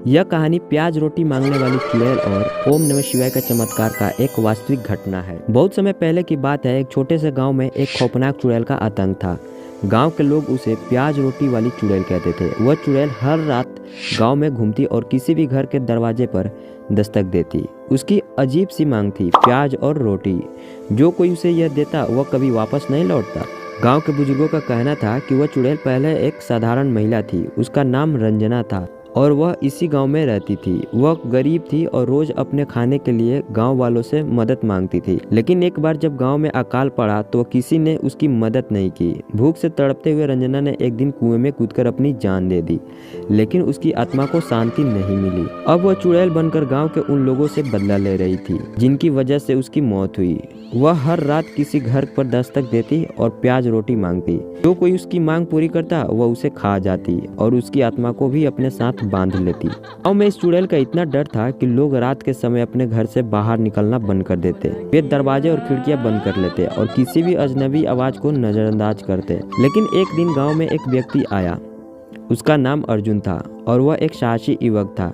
यह कहानी प्याज रोटी मांगने वाली चुड़ैल और ओम नमः शिवाय का चमत्कार का एक वास्तविक घटना है। बहुत समय पहले की बात है। एक छोटे से गांव में एक खौफनाक चुड़ैल का आतंक था। गांव के लोग उसे प्याज रोटी वाली चुड़ैल कहते थे। वह चुड़ैल हर रात गांव में घूमती और किसी भी घर के दरवाजे पर दस्तक देती। उसकी अजीब सी मांग थी, प्याज और रोटी। जो कोई उसे यह देता वह कभी वापस नहीं लौटता। गांव के बुजुर्गों का कहना था कि वह चुड़ैल पहले एक साधारण महिला थी। उसका नाम रंजना था और वह इसी गांव में रहती थी। वह गरीब थी और रोज अपने खाने के लिए गांव वालों से मदद मांगती थी। लेकिन एक बार जब गांव में अकाल पड़ा तो किसी ने उसकी मदद नहीं की। भूख से तड़पते हुए रंजना ने एक दिन कुएं में कूदकर अपनी जान दे दी, लेकिन उसकी आत्मा को शांति नहीं मिली। अब वह चुड़ैल बनकर गाँव के उन लोगों से बदला ले रही थी जिनकी वजह से उसकी मौत हुई। वह हर रात किसी घर पर दस्तक देती और प्याज रोटी मांगती। जो कोई उसकी मांग पूरी करता वह उसे खा जाती और उसकी आत्मा को भी अपने साथ बांध लेती। गाँव में इस चुड़ैल का इतना डर था कि लोग रात के समय अपने घर से बाहर निकलना बंद कर देते। वे दरवाजे और खिड़कियां बंद कर लेते और किसी भी अजनबी आवाज को नजरअंदाज करते। लेकिन एक दिन गाँव में एक व्यक्ति आया। उसका नाम अर्जुन था और वह एक साहसी युवक था।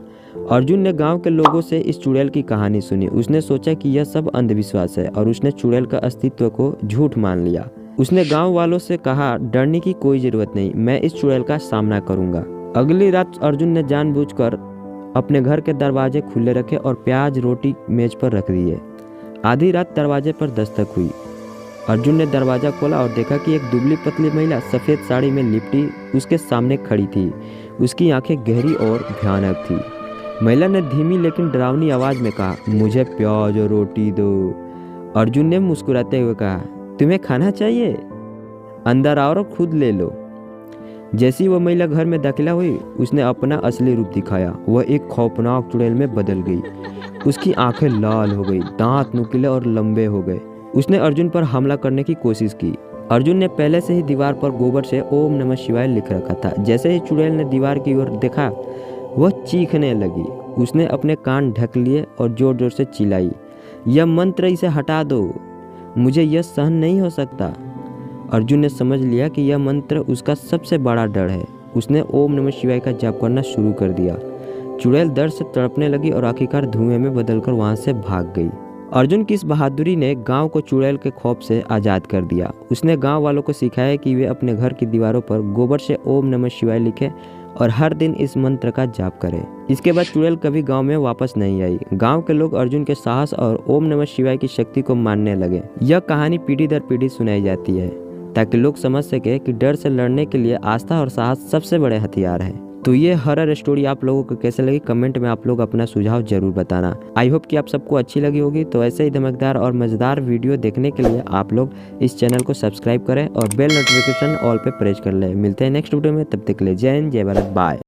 अर्जुन ने गांव के लोगों से इस चुड़ैल की कहानी सुनी। उसने सोचा कि यह सब अंधविश्वास है और उसने चुड़ैल का अस्तित्व को झूठ मान लिया। उसने गांव वालों से कहा, डरने की कोई जरूरत नहीं, मैं इस चुड़ैल का सामना करूंगा। अगली रात अर्जुन ने जानबूझकर अपने घर के दरवाजे खुले रखे और प्याज रोटी मेज पर रख दिए। आधी रात दरवाजे पर दस्तक हुई। अर्जुन ने दरवाजा खोला और देखा कि एक दुबली पतली महिला सफेद साड़ी में लिपटी उसके सामने खड़ी थी। उसकी आंखें गहरी और भयानक थी। महिला ने धीमी लेकिन डरावनी आवाज में कहा, मुझे प्याज और रोटी दो। अर्जुन ने मुस्कुराते हुए कहा, तुम्हें खाना चाहिए? अंदर आओ और खुद ले लो। जैसी वह महिला घर में दाखिला हुई उसने अपना असली रूप दिखाया। वह एक खौफनाक चुड़ैल में बदल गई। उसकी आंखें लाल हो गई, दांत नुकीले और लंबे हो गए। उसने अर्जुन पर हमला करने की कोशिश की। अर्जुन ने पहले से ही दीवार पर गोबर से ओम नमः शिवाय लिख रखा था। जैसे ही चुड़ैल ने दीवार की ओर देखा वह चीखने लगी। उसने अपने कान ढक लिए और जोर जोर से चिल्लाई, यह मंत्र इसे हटा दो, मुझे यह सहन नहीं हो सकता। अर्जुन ने समझ लिया कि यह मंत्र उसका सबसे बड़ा डर है। उसने ओम नमः शिवाय का जाप करना शुरू कर दिया। चुड़ैल दर्द से तड़पने लगी और आखिरकार धुएं में बदलकर वहां से भाग गई। अर्जुन की इस बहादुरी ने गांव को चुड़ैल के खौफ से आज़ाद कर दिया। उसने गांव वालों को सिखाया कि वे अपने घर की दीवारों पर गोबर से ओम नमः शिवाय लिखें और हर दिन इस मंत्र का जाप करें। इसके बाद चुड़ैल कभी गांव में वापस नहीं आई। गांव के लोग अर्जुन के साहस और ओम नमः शिवाय की शक्ति को मानने लगे। यह कहानी पीढ़ी दर पीढ़ी सुनाई जाती है ताकि लोग समझ सके कि डर से लड़ने के लिए आस्था और साहस सबसे बड़े हथियार है। तो ये हॉरर स्टोरी आप लोगों को कैसे लगी कमेंट में आप लोग अपना सुझाव जरूर बताना। आई होप कि आप सबको अच्छी लगी होगी। तो ऐसे ही धमाकेदार और मजेदार वीडियो देखने के लिए आप लोग इस चैनल को सब्सक्राइब करें और बेल नोटिफिकेशन ऑल पे प्रेस कर लें। मिलते हैं नेक्स्ट वीडियो में, तब तक के लिए जय हिंद, जय भारत, बाय।